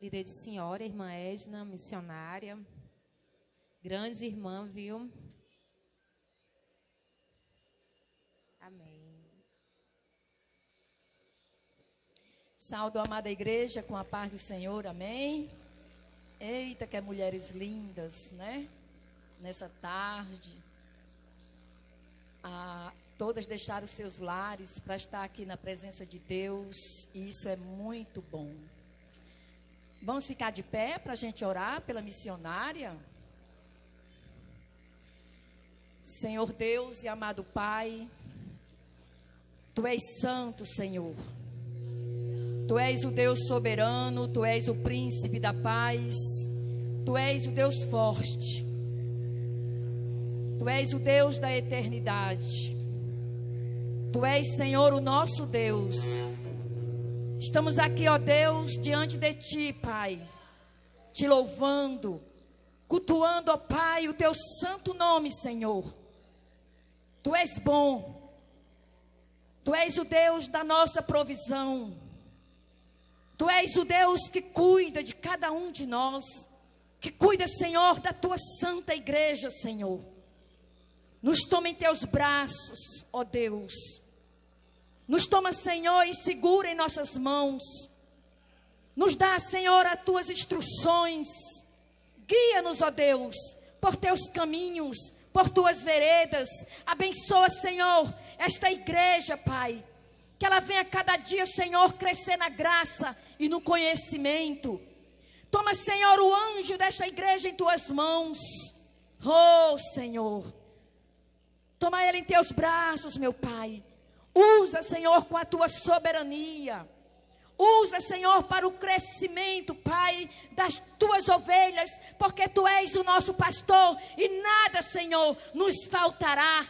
Líder de senhora, irmã Edna, missionária. Grande irmã, viu? Amém. Saúdo a amada igreja com a paz do Senhor, amém? Eita, que mulheres lindas, né? Nessa tarde. Todas deixaram seus lares para estar aqui na presença de Deus. E isso é muito bom. Vamos ficar de pé para a gente orar pela missionária? Senhor Deus e amado Pai, Tu és santo, Senhor. Tu és o Deus soberano, Tu és o príncipe da paz, Tu és o Deus forte, Tu és o Deus da eternidade, Tu és, Senhor, o nosso Deus. Estamos aqui, ó Deus, diante de Ti, Pai, Te louvando, cultuando, ó Pai, o Teu santo nome, Senhor. Tu és bom, Tu és o Deus da nossa provisão, Tu és o Deus que cuida de cada um de nós, que cuida, Senhor, da Tua santa igreja, Senhor. Nos toma em Teus braços, ó Deus. Nos toma, Senhor, e segura em nossas mãos. Nos dá, Senhor, as Tuas instruções. Guia-nos, ó Deus, por Teus caminhos, por Tuas veredas. Abençoa, Senhor, esta igreja, Pai. Que ela venha cada dia, Senhor, crescer na graça e no conhecimento. Toma, Senhor, o anjo desta igreja em Tuas mãos. Oh, Senhor. Toma ele em Teus braços, meu Pai. Usa, Senhor, com a Tua soberania. Usa, Senhor, para o crescimento, Pai, das Tuas ovelhas, porque Tu és o nosso pastor e nada, Senhor, nos faltará.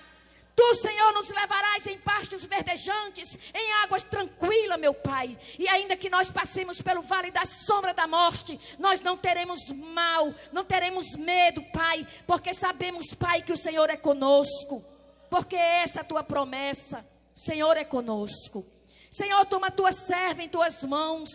Tu, Senhor, nos levarás em pastos verdejantes, em águas tranquilas, meu Pai. E ainda que nós passemos pelo vale da sombra da morte, nós não teremos mal, não teremos medo, Pai, porque sabemos, Pai, que o Senhor é conosco. Porque essa é a Tua promessa. O Senhor é conosco. Senhor, toma a Tua serva em Tuas mãos,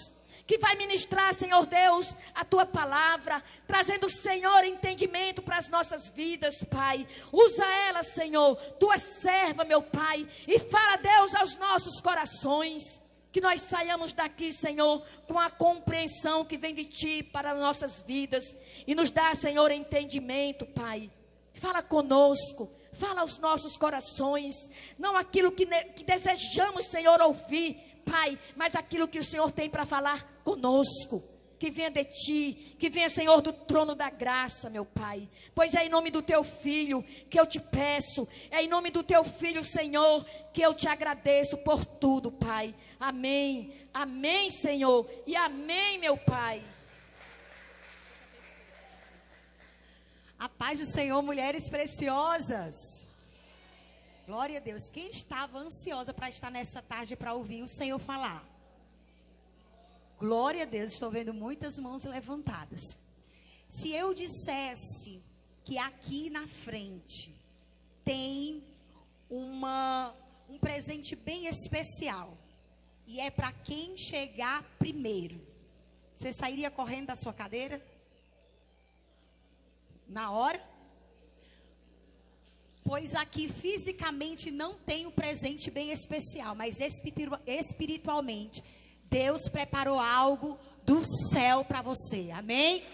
que vai ministrar, Senhor Deus, a Tua palavra, trazendo, Senhor, entendimento para as nossas vidas, Pai. Usa ela, Senhor, Tua serva, meu Pai, e fala, Deus, aos nossos corações. Que nós saiamos daqui, Senhor, com a compreensão que vem de Ti para as nossas vidas. E nos dá, Senhor, entendimento, Pai. Fala conosco. Fala aos nossos corações, não aquilo que desejamos, Senhor, ouvir, Pai, mas aquilo que o Senhor tem para falar conosco. Que venha de Ti, que venha, Senhor, do trono da graça, meu Pai. Pois é em nome do Teu Filho que eu te peço, é em nome do Teu Filho, Senhor, que eu te agradeço por tudo, Pai. Amém, amém, Senhor, e amém, meu Pai. A paz do Senhor, mulheres preciosas. Glória a Deus. Quem estava ansiosa para estar nessa tarde para ouvir o Senhor falar? Glória a Deus, estou vendo muitas mãos levantadas. Se eu dissesse que aqui na frente tem um presente bem especial, e é para quem chegar primeiro, você sairia correndo da sua cadeira? Na hora? Pois aqui fisicamente não tem um presente bem especial, mas espiritualmente Deus preparou algo do céu para você, amém?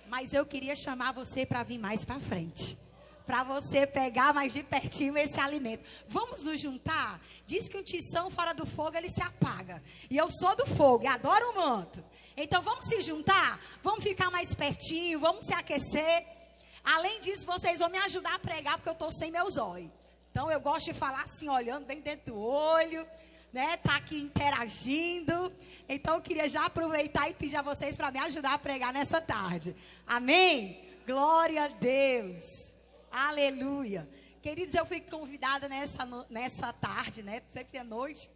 Mas eu queria chamar você para vir mais para frente, para você pegar mais de pertinho esse alimento. Vamos nos juntar? Diz que um tição fora do fogo ele se apaga, e eu sou do fogo e adoro o manto. Então vamos se juntar, vamos ficar mais pertinho, vamos se aquecer. Além disso, vocês vão me ajudar a pregar, porque eu estou sem meus olhos. Então eu gosto de falar assim, olhando bem dentro do olho, né? Tá aqui interagindo. Então eu queria já aproveitar e pedir a vocês para me ajudar a pregar nessa tarde. Amém? Glória a Deus. Aleluia. Queridos, eu fui convidada nessa tarde, né? Sempre é noite,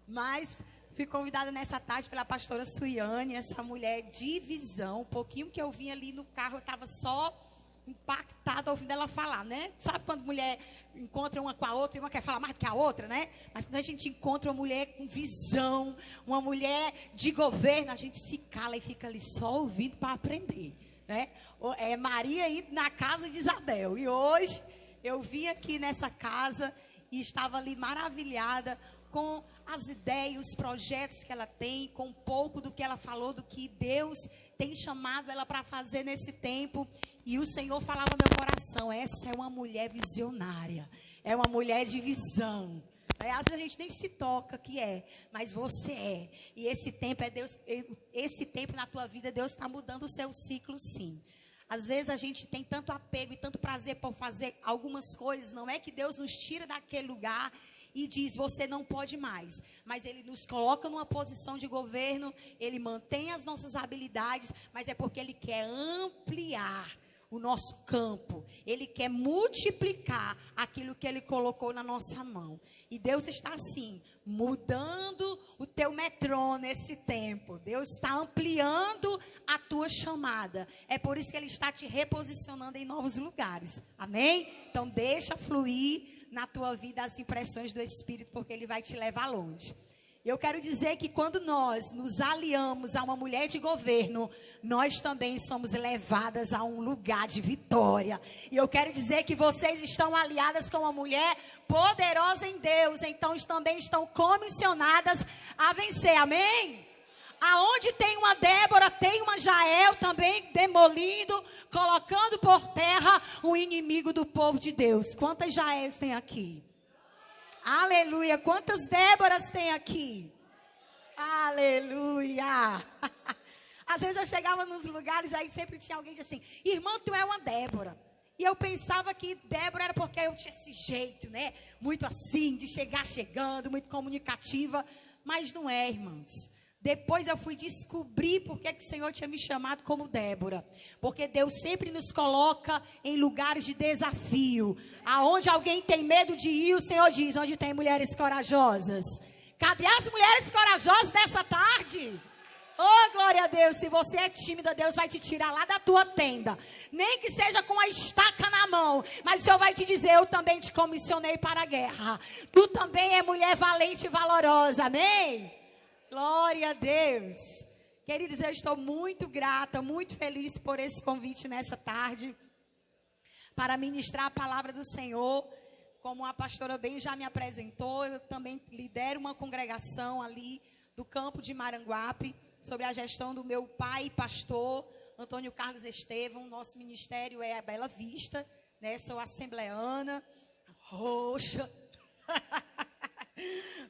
mas fui convidada nessa tarde pela pastora Suiane, essa mulher de visão. Um pouquinho que eu vim ali no carro, eu estava só impactada ouvindo ela falar, né? Sabe quando mulher encontra uma com a outra e uma quer falar mais do que a outra, né? Mas quando a gente encontra uma mulher com visão, uma mulher de governo, a gente se cala e fica ali só ouvindo para aprender, né? É Maria indo na casa de Isabel. E hoje eu vim aqui nessa casa e estava ali maravilhada com as ideias, os projetos que ela tem, com um pouco do que ela falou, do que Deus tem chamado ela para fazer nesse tempo. E o Senhor falava no meu coração, essa é uma mulher visionária, é uma mulher de visão. Às vezes a gente nem se toca que é, mas você é. E esse tempo é Deus, esse tempo na tua vida, Deus está mudando o seu ciclo, sim. Às vezes a gente tem tanto apego e tanto prazer por fazer algumas coisas, não é que Deus nos tira daquele lugar e diz, você não pode mais. Mas Ele nos coloca numa posição de governo, Ele mantém as nossas habilidades, mas é porque Ele quer ampliar o nosso campo. Ele quer multiplicar aquilo que Ele colocou na nossa mão. E Deus está assim, mudando o teu metrô nesse tempo. Deus está ampliando a tua chamada. É por isso que Ele está te reposicionando em novos lugares. Amém? Então deixa fluir na tua vida as impressões do Espírito, porque Ele vai te levar longe. Eu quero dizer que quando nós nos aliamos a uma mulher de governo, nós também somos levadas a um lugar de vitória. E eu quero dizer que vocês estão aliadas com uma mulher poderosa em Deus, então também estão comissionadas a vencer, amém? Aonde tem uma Débora, tem uma Jael também demolindo, colocando por terra o inimigo do povo de Deus. Quantas Jaels tem aqui? Aleluia. Quantas Déboras tem aqui? Aleluia. Às vezes eu chegava nos lugares, aí sempre tinha alguém que dizia assim, irmã, tu é uma Débora. E eu pensava que Débora era porque eu tinha esse jeito, né? Muito assim, de chegar chegando, muito comunicativa. Mas não é, irmãos. Depois eu fui descobrir por que o Senhor tinha me chamado como Débora. Porque Deus sempre nos coloca em lugares de desafio. Aonde alguém tem medo de ir, o Senhor diz, onde tem mulheres corajosas. Cadê as mulheres corajosas dessa tarde? Oh, glória a Deus. Se você é tímida, Deus vai te tirar lá da tua tenda. Nem que seja com a estaca na mão. Mas o Senhor vai te dizer, eu também te comissionei para a guerra. Tu também é mulher valente e valorosa. Amém? Glória a Deus. Queridos, eu estou muito grata, muito feliz por esse convite nessa tarde, para ministrar a palavra do Senhor. Como a pastora bem já me apresentou, eu também lidero uma congregação ali do campo de Maranguape, sobre a gestão do meu pai, pastor Antônio Carlos Estevão. Nosso ministério é a Bela Vista, né? Sou assembleana, roxa.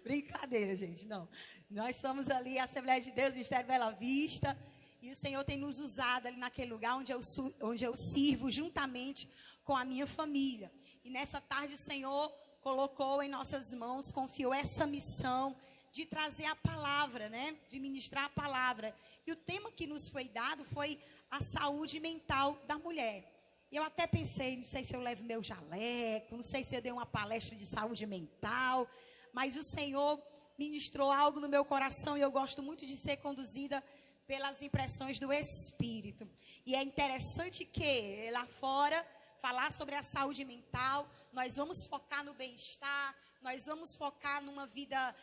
Brincadeira, gente, não. Nós somos ali a Assembleia de Deus, Ministério Bela Vista, e o Senhor tem nos usado ali naquele lugar onde eu sirvo juntamente com a minha família. E nessa tarde o Senhor colocou em nossas mãos, confiou essa missão de trazer a palavra, né? De ministrar a palavra. E o tema que nos foi dado foi a saúde mental da mulher. E eu até pensei, não sei se eu levo meu jaleco, não sei se eu dei uma palestra de saúde mental, mas o Senhor ministrou algo no meu coração e eu gosto muito de ser conduzida pelas impressões do Espírito. E é interessante que lá fora, falar sobre a saúde mental, nós vamos focar no bem-estar, nós vamos focar numa vida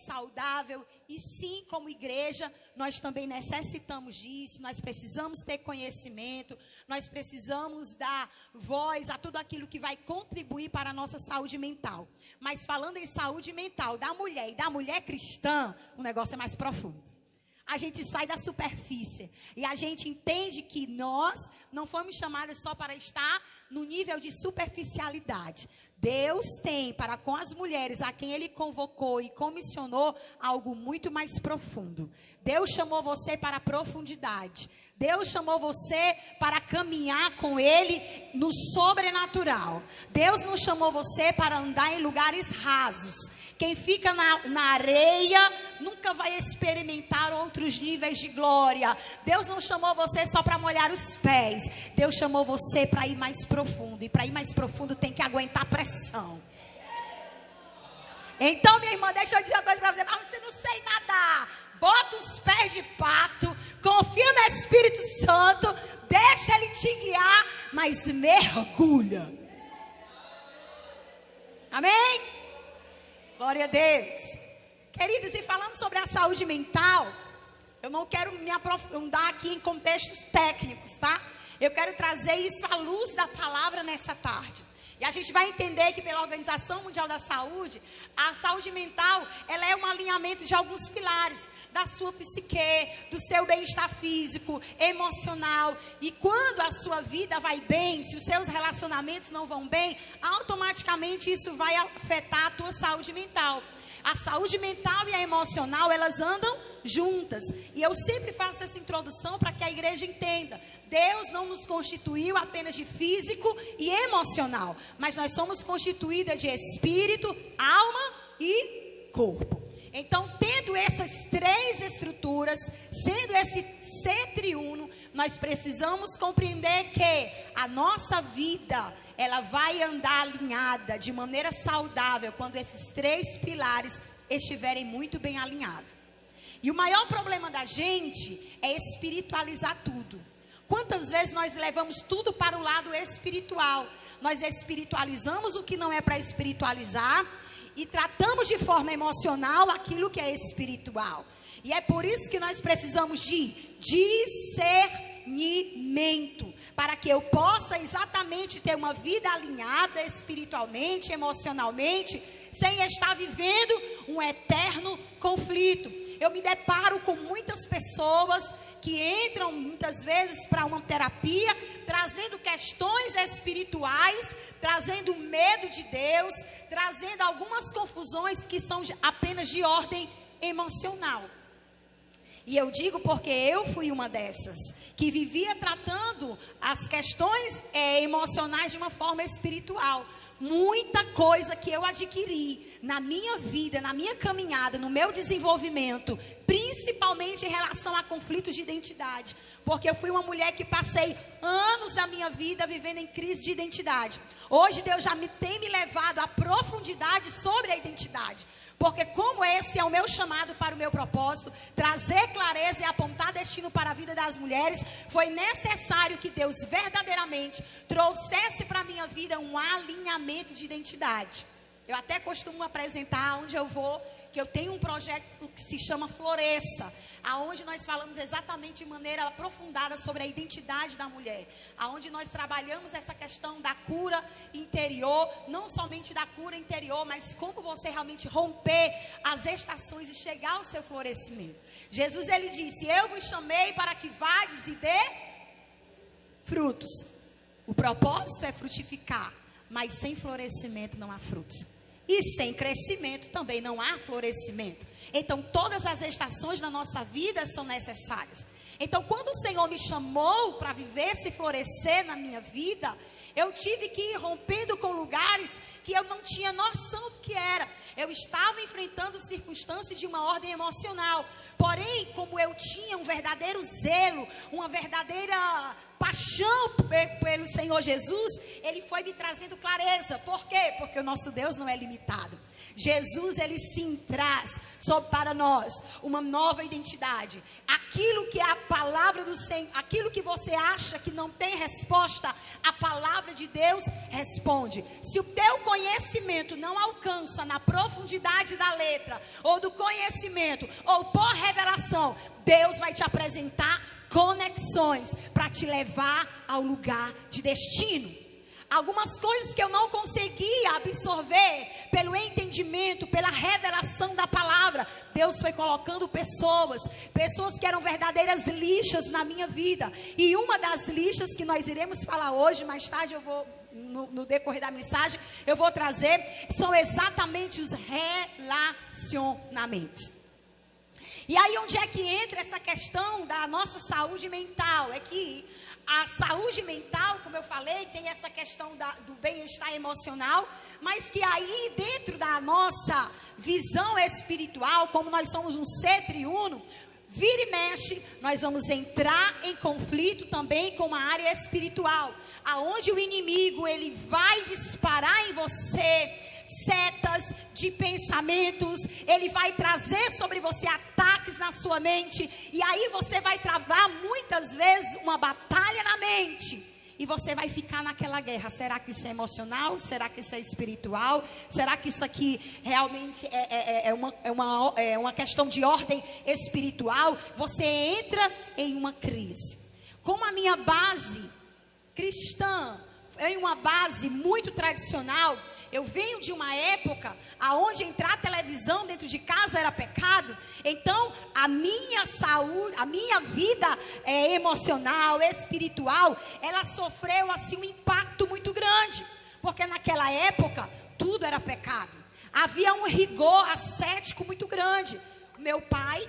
saudável. E sim, como igreja, nós também necessitamos disso, nós precisamos ter conhecimento, nós precisamos dar voz a tudo aquilo que vai contribuir para a nossa saúde mental. Mas falando em saúde mental da mulher e da mulher cristã, o negócio é mais profundo. A gente sai da superfície e a gente entende que nós não fomos chamadas só para estar no nível de superficialidade. Deus tem para com as mulheres a quem Ele convocou e comissionou algo muito mais profundo. Deus chamou você para a profundidade. Deus chamou você para caminhar com Ele no sobrenatural. Deus não chamou você para andar em lugares rasos. Quem fica na areia nunca vai experimentar outros níveis de glória. Deus não chamou você só para molhar os pés. Deus chamou você para ir mais profundo. E para ir mais profundo tem que aguentar pressão. Então, minha irmã, deixa eu dizer uma coisa para você. Mas você não sei nadar. Bota os pés de pato. Confia no Espírito Santo. Deixa Ele te guiar mas mergulha. Amém? Glória a Deus. Queridos, e falando sobre a saúde mental, eu não quero me aprofundar aqui em contextos técnicos, tá? Eu quero trazer isso à luz da palavra nessa tarde. E a gente vai entender que pela Organização Mundial da Saúde, a saúde mental, ela é um alinhamento de alguns pilares da sua psique, do seu bem-estar físico, emocional. E quando a sua vida vai bem, se os seus relacionamentos não vão bem, automaticamente isso vai afetar a tua saúde mental. A saúde mental e a emocional, elas andam juntas. E eu sempre faço essa introdução para que a igreja entenda. Deus não nos constituiu apenas de físico e emocional, mas nós somos constituídas de espírito, alma e corpo. Então, tendo essas três estruturas, sendo esse ser triuno, nós precisamos compreender que a nossa vida, ela vai andar alinhada de maneira saudável quando esses três pilares estiverem muito bem alinhados. E o maior problema da gente é espiritualizar tudo. Quantas vezes nós levamos tudo para o lado espiritual? Nós espiritualizamos o que não é para espiritualizar e tratamos de forma emocional aquilo que é espiritual. E é por isso que nós precisamos de discernimento, para que eu possa exatamente ter uma vida alinhada espiritualmente, emocionalmente, sem estar vivendo um eterno conflito. Eu me deparo com muitas pessoas que entram muitas vezes para uma terapia, trazendo questões espirituais, trazendo medo de Deus, trazendo algumas confusões que são apenas de ordem emocional. E eu digo porque eu fui uma dessas, que vivia tratando as questões emocionais de uma forma espiritual. Muita coisa que eu adquiri na minha vida, na minha caminhada, no meu desenvolvimento, principalmente em relação a conflitos de identidade. Porque eu fui uma mulher que passei anos da minha vida vivendo em crise de identidade. Hoje Deus já tem me levado à profundidade sobre a identidade. Porque como esse é o meu chamado para o meu propósito, trazer clareza e apontar destino para a vida das mulheres, foi necessário que Deus verdadeiramente trouxesse para a minha vida um alinhamento de identidade. Eu até costumo apresentar onde eu vou, que eu tenho um projeto que se chama Floresça, aonde nós falamos exatamente de maneira aprofundada sobre a identidade da mulher, aonde nós trabalhamos essa questão da cura interior, não somente da cura interior, mas como você realmente romper as estações e chegar ao seu florescimento. Jesus, ele disse: eu vos chamei para que vades e dê frutos. O propósito é frutificar, mas sem florescimento não há frutos. E sem crescimento também não há florescimento. Então todas as estações da nossa vida são necessárias. Então quando o Senhor me chamou para viver esse florescer na minha vida, eu tive que ir rompendo com lugares que eu não tinha noção do que era. Eu estava enfrentando circunstâncias de uma ordem emocional. Porém, como eu tinha um verdadeiro zelo, uma verdadeira paixão pelo Senhor Jesus, Ele foi me trazendo clareza. Por quê? Porque o nosso Deus não é limitado. Jesus, Ele sim traz para nós uma nova identidade. Aquilo que é a palavra do Senhor, aquilo que você acha que não tem resposta, a palavra de Deus responde. Se o teu conhecimento não alcança na profundidade da letra, ou do conhecimento, ou por revelação, Deus vai te apresentar conexões para te levar ao lugar de destino. Algumas coisas que eu não conseguia absorver pelo entendimento, pela revelação da palavra, Deus foi colocando pessoas que eram verdadeiras lixas na minha vida. E uma das lixas que nós iremos falar hoje, mais tarde eu vou, no decorrer da mensagem, eu vou trazer, são exatamente os relacionamentos. E aí onde é que entra essa questão da nossa saúde mental? É que a saúde mental, como eu falei, tem essa questão do bem-estar emocional, mas que aí dentro da nossa visão espiritual, como nós somos um ser triuno, vira e mexe, nós vamos entrar em conflito também com a área espiritual, aonde o inimigo, ele vai disparar em você setas de pensamentos, ele vai trazer sobre você ataques na sua mente, e aí você vai travar muitas vezes uma batalha na mente, e você vai ficar naquela guerra. Será que isso é emocional? Será que isso é espiritual? Será que isso aqui realmente é uma questão de ordem espiritual? Você entra em uma crise. Como a minha base cristã é uma base muito tradicional, eu venho de uma época onde entrar televisão dentro de casa era pecado. Então, a minha saúde, a minha vida emocional, espiritual, ela sofreu assim um impacto muito grande. Porque naquela época, tudo era pecado. Havia um rigor ascético muito grande. Meu pai,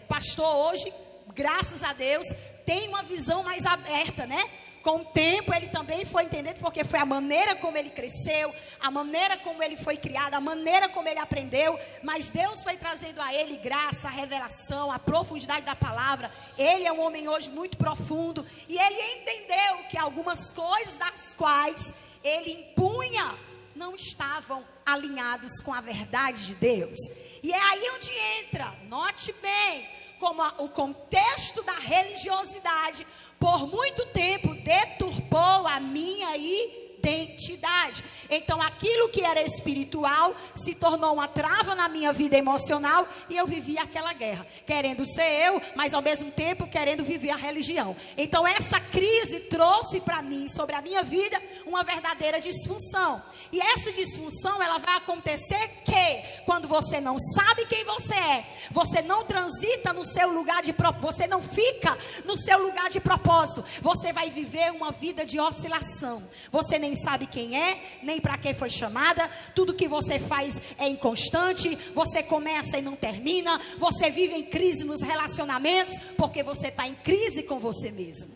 pastor hoje, graças a Deus, tem uma visão mais aberta, né? Com o tempo ele também foi entendendo, porque foi a maneira como ele cresceu, a maneira como ele foi criado, a maneira como ele aprendeu. Mas Deus foi trazendo a ele graça, a revelação, a profundidade da palavra. Ele é um homem hoje muito profundo. E ele entendeu que algumas coisas das quais ele impunha não estavam alinhados com a verdade de Deus. E é aí onde entra, note bem, como o contexto da religiosidade por muito tempo deturpou a minha identidade. Então aquilo que era espiritual se tornou uma trava na minha vida emocional, e eu vivia aquela guerra, querendo ser eu, mas ao mesmo tempo querendo viver a religião. Então essa crise trouxe para mim, sobre a minha vida, uma verdadeira disfunção. E essa disfunção, ela vai acontecer que quando você não sabe quem você é, você não transita no seu lugar de propósito, você não fica no seu lugar de propósito, você vai viver uma vida de oscilação. Você nem sabe quem é, nem para que foi chamada. Tudo que você faz é inconstante. Você começa e não termina. Você vive em crise nos relacionamentos, porque você está em crise com você mesmo.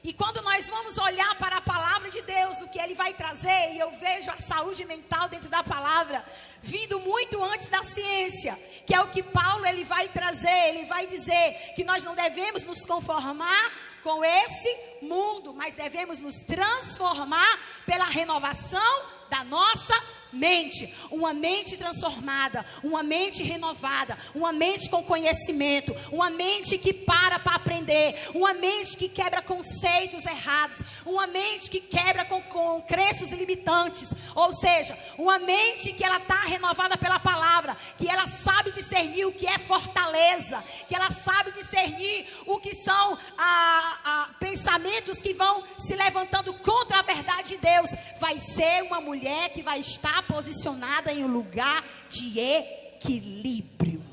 E quando nós vamos olhar para a palavra de Deus, o que Ele vai trazer, e eu vejo a saúde mental dentro da palavra, vindo muito antes da ciência, que é o que Paulo ele vai trazer. Ele vai dizer que nós não devemos nos conformar com esse mundo, mas devemos nos transformar pela renovação da nossa mente. Uma mente transformada, uma mente renovada, uma mente com conhecimento, uma mente que para aprender, uma mente que quebra conceitos errados, uma mente que quebra com crenças limitantes. Ou seja, uma mente que ela está renovada pela palavra, que ela sabe discernir o que é fortaleza, que ela sabe discernir o que são pensamentos que vão se levantando contra a verdade de Deus. Vai ser uma mulher que vai estar posicionada em um lugar de equilíbrio.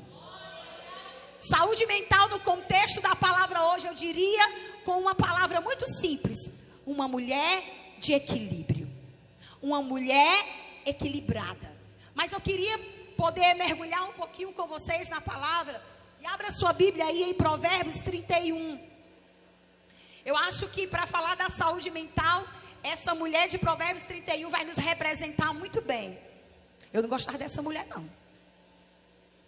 Saúde mental no contexto da palavra hoje, eu diria com uma palavra muito simples: uma mulher de equilíbrio, uma mulher equilibrada. Mas eu queria poder mergulhar um pouquinho com vocês na palavra, e abra sua Bíblia aí em Provérbios 31. Eu acho que para falar da saúde mental, essa mulher de Provérbios 31 vai nos representar muito bem. Eu não gostava dessa mulher, não.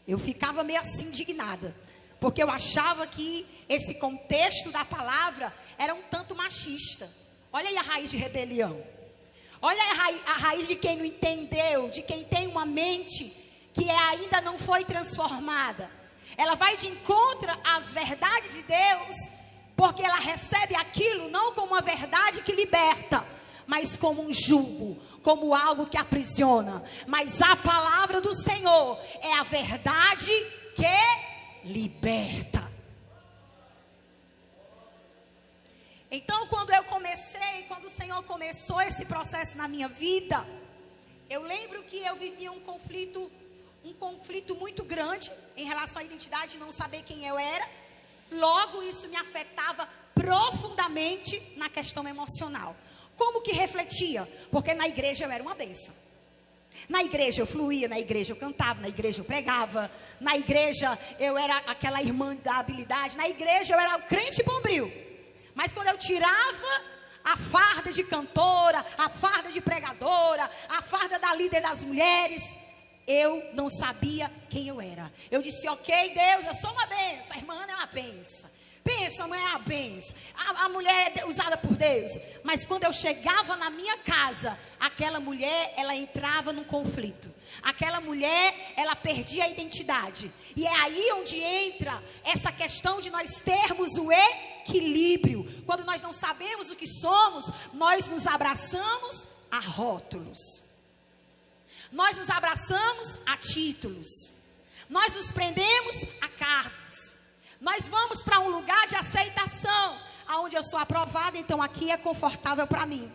Eu ficava meio assim indignada, porque eu achava que esse contexto da palavra era um tanto machista. Olha aí a raiz de rebelião. Olha a raiz de quem não entendeu, de quem tem uma mente que ainda não foi transformada. Ela vai de encontro às verdades de Deus, porque ela recebe aquilo não como uma verdade que liberta, mas como um jugo, como algo que aprisiona. Mas a palavra do Senhor é a verdade que liberta. Então, quando o Senhor começou esse processo na minha vida, eu lembro que eu vivia um conflito muito grande em relação à identidade, não saber quem eu era. Logo, isso me afetava profundamente na questão emocional. Como que refletia? Porque na igreja eu era uma bênção. Na igreja eu fluía, na igreja eu cantava, na igreja eu pregava, na igreja eu era aquela irmã da habilidade, na igreja eu era o crente bombril. Mas quando eu tirava a farda de cantora, a farda de pregadora, a farda da líder das mulheres, eu não sabia quem eu era. Eu disse: ok, Deus, eu sou uma bênção. A irmã é uma bênção. Pensa, mãe é uma bênção. A mulher é usada por Deus. Mas quando eu chegava na minha casa, aquela mulher, ela entrava num conflito. Aquela mulher, ela perdia a identidade. E é aí onde entra essa questão de nós termos o equilíbrio. Quando nós não sabemos o que somos, nós nos abraçamos a rótulos. Nós nos abraçamos a títulos. Nós nos prendemos a cargos. Nós vamos para um lugar de aceitação, aonde eu sou aprovada, então aqui é confortável para mim.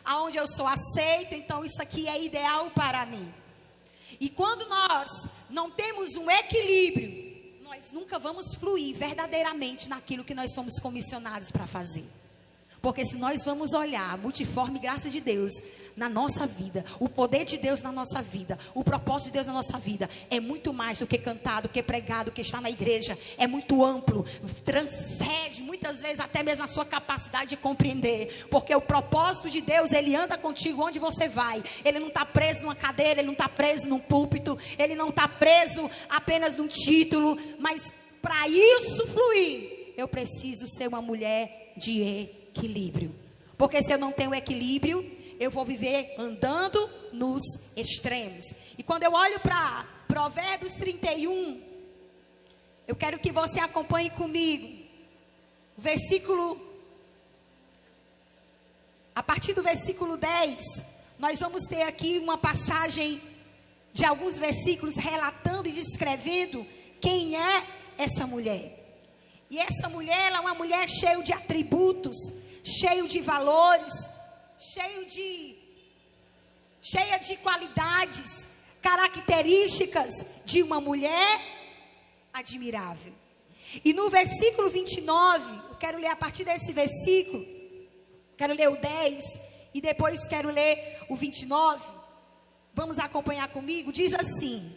Aonde eu sou aceito, então isso aqui é ideal para mim. E quando nós não temos um equilíbrio, nós nunca vamos fluir verdadeiramente naquilo que nós somos comissionados para fazer. Porque se nós vamos olhar a multiforme graça de Deus na nossa vida, o poder de Deus na nossa vida, o propósito de Deus na nossa vida, é muito mais do que cantar, do que pregar, do que estar na igreja. É muito amplo, transcende muitas vezes até mesmo a sua capacidade de compreender. Porque o propósito de Deus, ele anda contigo onde você vai. Ele não está preso numa cadeira, ele não está preso num púlpito, ele não está preso apenas num título. Mas para isso fluir, eu preciso ser uma mulher de equilíbrio. Porque se eu não tenho equilíbrio, eu vou viver andando nos extremos. E quando eu olho para Provérbios 31, eu quero que você acompanhe comigo. A partir do versículo 10, nós vamos ter aqui uma passagem de alguns versículos relatando e descrevendo quem é essa mulher. E essa mulher, ela é uma mulher cheia de atributos, cheia de valores, cheia de qualidades, características de uma mulher admirável. E no versículo 29, eu quero ler a partir desse versículo, quero ler o 10 e depois quero ler o 29. Vamos acompanhar comigo? Diz assim: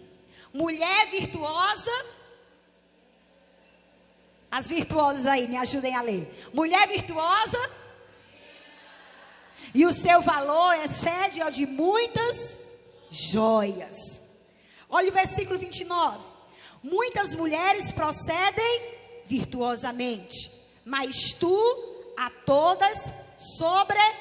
mulher virtuosa. As virtuosas aí, me ajudem a ler. Mulher virtuosa, e o seu valor excede ao de muitas joias. Olha o versículo 29. Muitas mulheres procedem virtuosamente, mas tu a todas sobrepujas.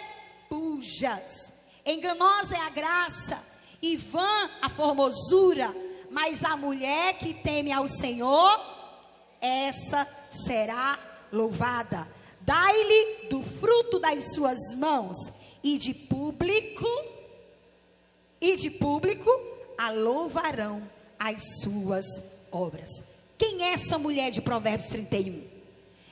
Enganosa é a graça e vã a formosura, mas a mulher que teme ao Senhor, essa será louvada. Dai-lhe do fruto das suas mãos, e de público a louvarão as suas obras. Quem é essa mulher de Provérbios 31?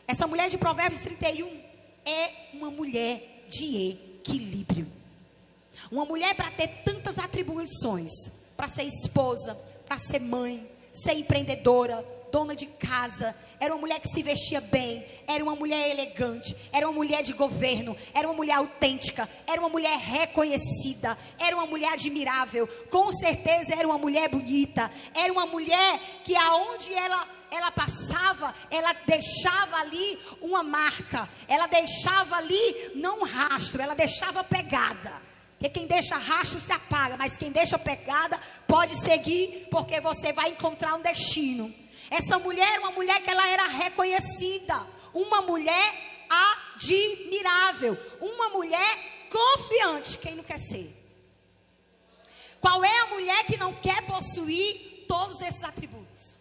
Essa mulher de Provérbios 31 é uma mulher de equilíbrio. Uma mulher para ter tantas atribuições, para ser esposa, para ser mãe, ser empreendedora, dona de casa. Era uma mulher que se vestia bem, era uma mulher elegante, era uma mulher de governo, era uma mulher autêntica, era uma mulher reconhecida, era uma mulher admirável, com certeza era uma mulher bonita, era uma mulher que aonde ela passava, ela deixava ali uma marca, ela deixava ali não um rastro, ela deixava pegada. Porque quem deixa rastro se apaga, mas quem deixa pegada pode seguir, porque você vai encontrar um destino. Essa mulher, uma mulher que ela era reconhecida, uma mulher admirável, uma mulher confiante. Quem não quer ser? Qual é a mulher que não quer possuir todos esses atributos?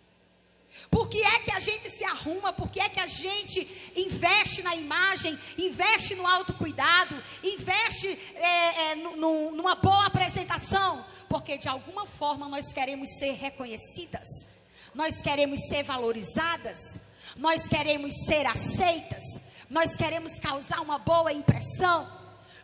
Por que é que a gente se arruma? Por que é que a gente investe na imagem, investe no autocuidado, investe numa boa apresentação? Porque de alguma forma nós queremos ser reconhecidas. Nós queremos ser valorizadas, nós queremos ser aceitas, nós queremos causar uma boa impressão.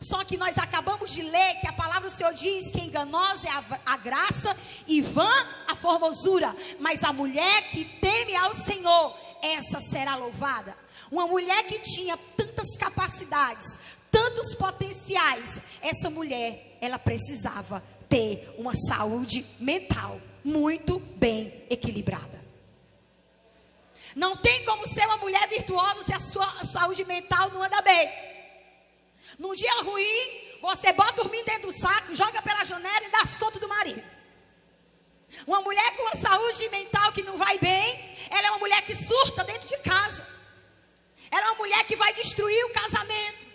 Só que nós acabamos de ler que a palavra do Senhor diz que enganosa é a graça e vã a formosura, mas a mulher que teme ao Senhor, essa será louvada. Uma mulher que tinha tantas capacidades, tantos potenciais, essa mulher, ela precisava ter uma saúde mental muito bem equilibrada. Não tem como ser uma mulher virtuosa se a sua saúde mental não anda bem. Num dia ruim, você bota dormir dentro do saco, joga pela janela e dá as contas do marido. Uma mulher com uma saúde mental que não vai bem, ela é uma mulher que surta dentro de casa. Ela é uma mulher que vai destruir o casamento.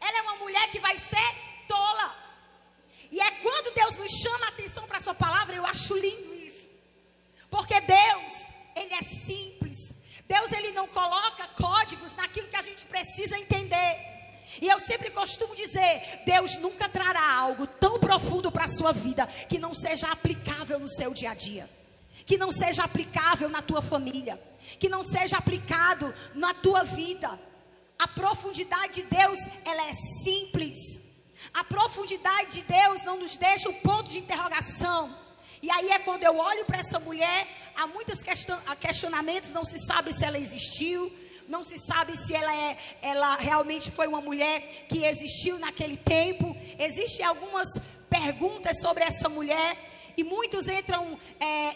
Ela é uma mulher que vai ser tola. E é quando Deus nos chama a atenção para a sua palavra, eu acho lindo isso. Porque Deus, Ele é simples. Deus, Ele não coloca códigos naquilo que a gente precisa entender. E eu sempre costumo dizer, Deus nunca trará algo tão profundo para a sua vida que não seja aplicável no seu dia a dia, que não seja aplicável na tua família, que não seja aplicado na tua vida. A profundidade de Deus, ela é simples. A profundidade de Deus não nos deixa um ponto de interrogação. E aí é quando eu olho para essa mulher, há muitos questionamentos, não se sabe se ela existiu, não se sabe se ela realmente foi uma mulher que existiu naquele tempo. Existem algumas perguntas sobre essa mulher, e muitos entram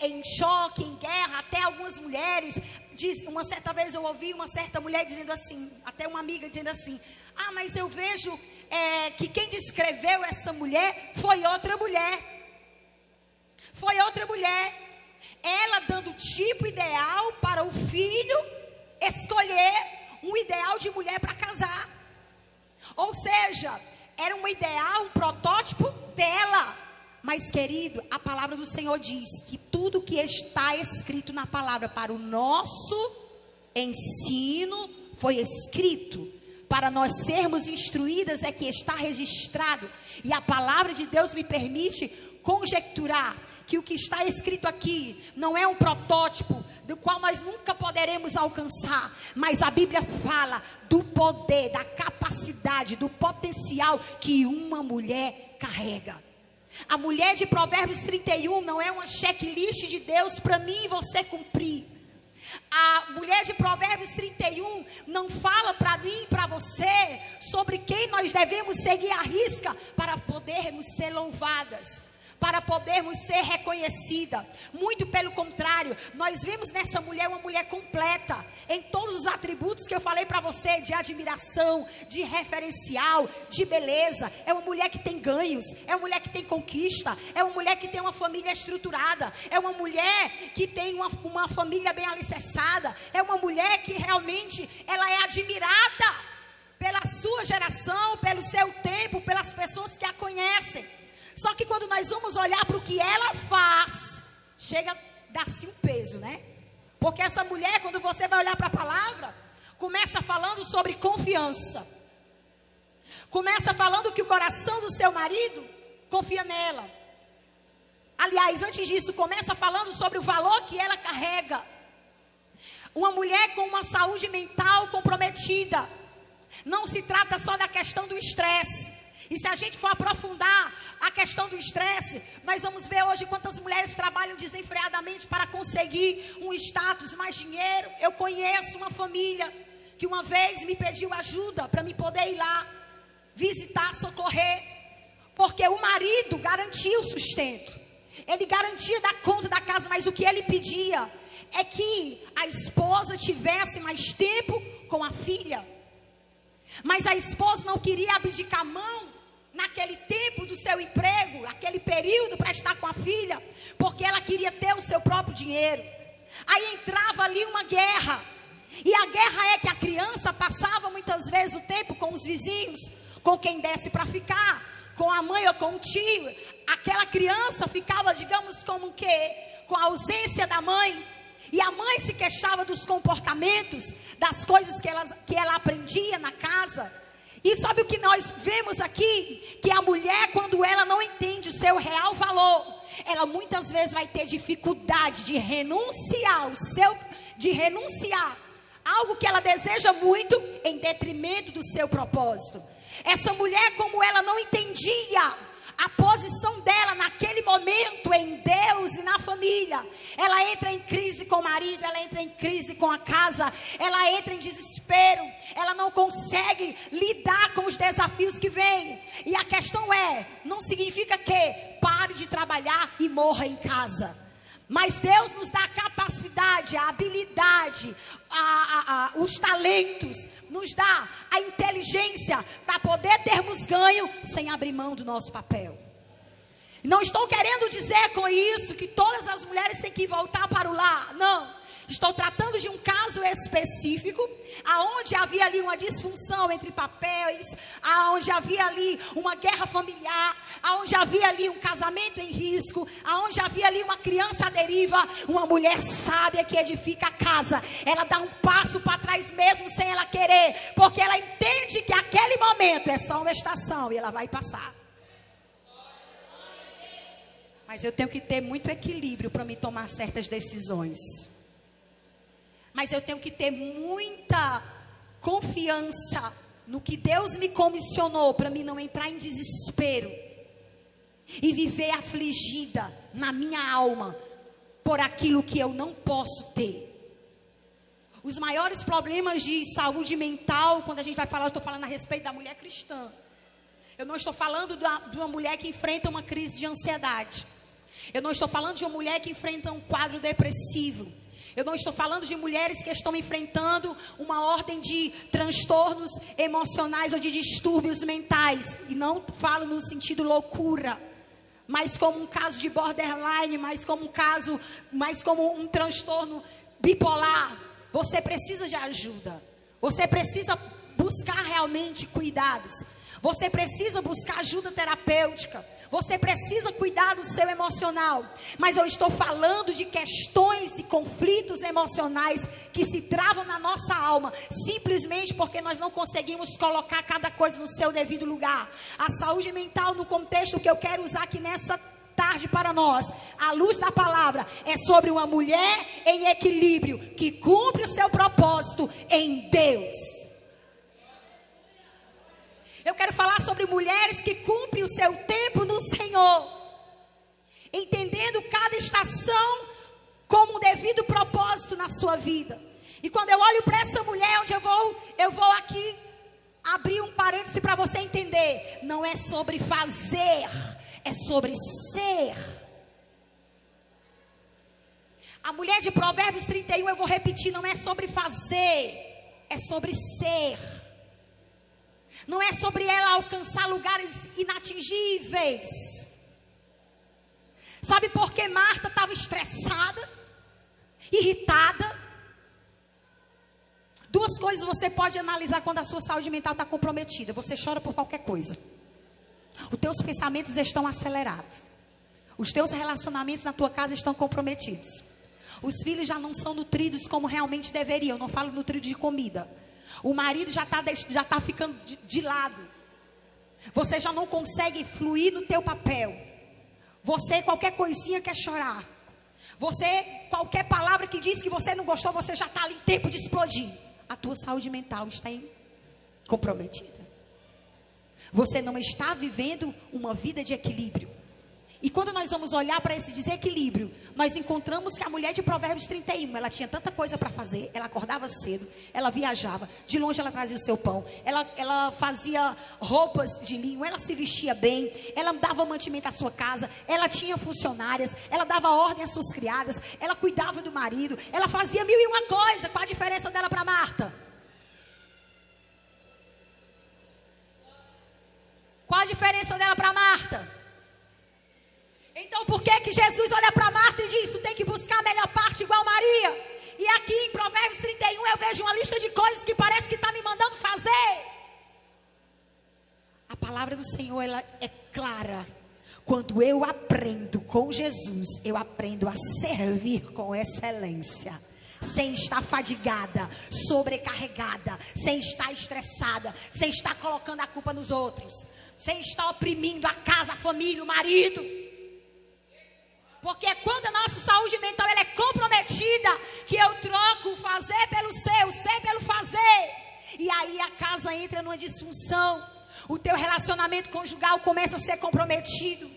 em choque, em guerra. Até algumas mulheres, uma certa vez eu ouvi uma certa mulher dizendo assim, até uma amiga dizendo assim, mas eu vejo que quem descreveu essa mulher foi outra mulher. Foi outra mulher. Ela dando o tipo ideal para o filho escolher um ideal de mulher para casar. Ou seja, era um ideal, um protótipo dela. Mas, querido, a palavra do Senhor diz que tudo que está escrito na palavra para o nosso ensino foi escrito. Para nós sermos instruídas é que está registrado. E a palavra de Deus me permite conjecturar que o que está escrito aqui não é um protótipo do qual nós nunca poderemos alcançar, mas a Bíblia fala do poder, da capacidade, do potencial que uma mulher carrega. A mulher de Provérbios 31 não é uma checklist de Deus para mim e você cumprir. A mulher de Provérbios 31 não fala para mim e para você sobre quem nós devemos seguir à risca para podermos ser louvadas, para podermos ser reconhecida. Muito pelo contrário, nós vemos nessa mulher uma mulher completa, em todos os atributos que eu falei para você, de admiração, de referencial, de beleza. É uma mulher que tem ganhos, é uma mulher que tem conquista, é uma mulher que tem uma família estruturada, é uma mulher que tem uma família bem alicerçada, é uma mulher que realmente ela é admirada pela sua geração, pelo seu tempo, pelas pessoas que a conhecem. Só que quando nós vamos olhar para o que ela faz, chega a dar-se um peso, né? Porque essa mulher, quando você vai olhar para a palavra, começa falando sobre confiança. Começa falando que o coração do seu marido confia nela. Aliás, antes disso, começa falando sobre o valor que ela carrega. Uma mulher com uma saúde mental comprometida. Não se trata só da questão do estresse. E se a gente for aprofundar a questão do estresse, nós vamos ver hoje quantas mulheres trabalham desenfreadamente para conseguir um status, mais dinheiro. Eu conheço uma família que uma vez me pediu ajuda para me poder ir lá visitar, socorrer, porque o marido garantia o sustento, ele garantia dar conta da casa, mas o que ele pedia é que a esposa tivesse mais tempo com a filha. Mas a esposa não queria abdicar a mão naquele tempo do seu emprego, aquele período para estar com a filha, porque ela queria ter o seu próprio dinheiro. Aí entrava ali uma guerra, e a guerra é que a criança passava muitas vezes o tempo com os vizinhos, com quem desse para ficar, com a mãe ou com o tio. Aquela criança ficava, digamos, como que com a ausência da mãe, e a mãe se queixava dos comportamentos, das coisas que ela aprendia na casa. E sabe o que nós vemos aqui? Que a mulher, quando ela não entende o seu real valor, ela muitas vezes vai ter dificuldade de renunciar algo que ela deseja muito em detrimento do seu propósito. Essa mulher, como ela não entendia a posição dela naquele momento em Deus e na família, ela entra em crise com o marido, ela entra em crise com a casa, ela entra em desespero, ela não consegue lidar com os desafios que vêm. E a questão não significa que pare de trabalhar e morra em casa. Mas Deus nos dá a capacidade, a habilidade, os talentos, nos dá a inteligência para poder termos ganho sem abrir mão do nosso papel. Não estou querendo dizer com isso que todas as mulheres têm que voltar para o lar, não. Estou tratando de um caso específico, aonde havia ali uma disfunção entre papéis, aonde havia ali uma guerra familiar, aonde havia ali um casamento em risco, aonde havia ali uma criança à deriva, uma mulher sábia que edifica a casa, ela dá um passo para trás mesmo sem ela querer, porque ela entende que aquele momento é só uma estação e ela vai passar. Mas eu tenho que ter muito equilíbrio para me tomar certas decisões. Mas eu tenho que ter muita confiança no que Deus me comissionou, para mim não entrar em desespero e viver afligida na minha alma por aquilo que eu não posso ter. Os maiores problemas de saúde mental, quando a gente vai falar, eu estou falando a respeito da mulher cristã. Eu não estou falando de uma mulher que enfrenta uma crise de ansiedade. Eu não estou falando de uma mulher que enfrenta um quadro depressivo. Eu não estou falando de mulheres que estão enfrentando uma ordem de transtornos emocionais ou de distúrbios mentais. E não falo no sentido loucura, mas como um caso de borderline, mais como um transtorno bipolar. Você precisa de ajuda. Você precisa buscar realmente cuidados. Você precisa buscar ajuda terapêutica. Você precisa cuidar do seu emocional. Mas eu estou falando de questões e conflitos emocionais que se travam na nossa alma, simplesmente porque nós não conseguimos colocar cada coisa no seu devido lugar. A saúde mental, no contexto que eu quero usar aqui nessa tarde para nós, à luz da palavra, é sobre uma mulher em equilíbrio, que cumpre o seu propósito em Deus. Eu quero falar sobre mulheres que cumprem o seu tempo no Senhor, entendendo cada estação como um devido propósito na sua vida. E quando eu olho para essa mulher, onde eu vou aqui abrir um parêntese para você entender. Não é sobre fazer, é sobre ser. A mulher de Provérbios 31, eu vou repetir, não é sobre fazer, é sobre ser. Não é sobre ela alcançar lugares inatingíveis. Sabe por que Marta estava estressada, irritada? Duas coisas você pode analisar quando a sua saúde mental está comprometida. Você chora por qualquer coisa. Os teus pensamentos estão acelerados. Os teus relacionamentos na tua casa estão comprometidos. Os filhos já não são nutridos como realmente deveriam. Eu não falo nutrido de comida. O marido já tá ficando de lado. Você já não consegue fluir no teu papel. Você, qualquer coisinha, quer chorar. Você, qualquer palavra que diz que você não gostou, você já está ali em tempo de explodir. A tua saúde mental está comprometida. Você não está vivendo uma vida de equilíbrio. E quando nós vamos olhar para esse desequilíbrio, nós encontramos que a mulher de Provérbios 31, ela tinha tanta coisa para fazer. Ela acordava cedo, ela viajava, de longe ela trazia o seu pão, ela fazia roupas de linho, ela se vestia bem, ela dava mantimento à sua casa, ela tinha funcionárias, ela dava ordem às suas criadas, ela cuidava do marido, ela fazia 1001 coisa. Qual a diferença dela para Marta? Qual a diferença dela para Marta? Então por que Jesus olha para Marta e diz: tu tem que buscar a melhor parte igual Maria? E aqui em Provérbios 31 eu vejo uma lista de coisas que parece que está me mandando fazer. A palavra do Senhor, ela é clara. Quando eu aprendo com Jesus, eu aprendo a servir com excelência, sem estar fadigada, sobrecarregada, sem estar estressada, sem estar colocando a culpa nos outros, sem estar oprimindo a casa, a família, o marido. Porque quando a nossa saúde mental ela é comprometida, que eu troco o fazer pelo ser, o ser pelo fazer, e aí a casa entra numa disfunção. O teu relacionamento conjugal começa a ser comprometido,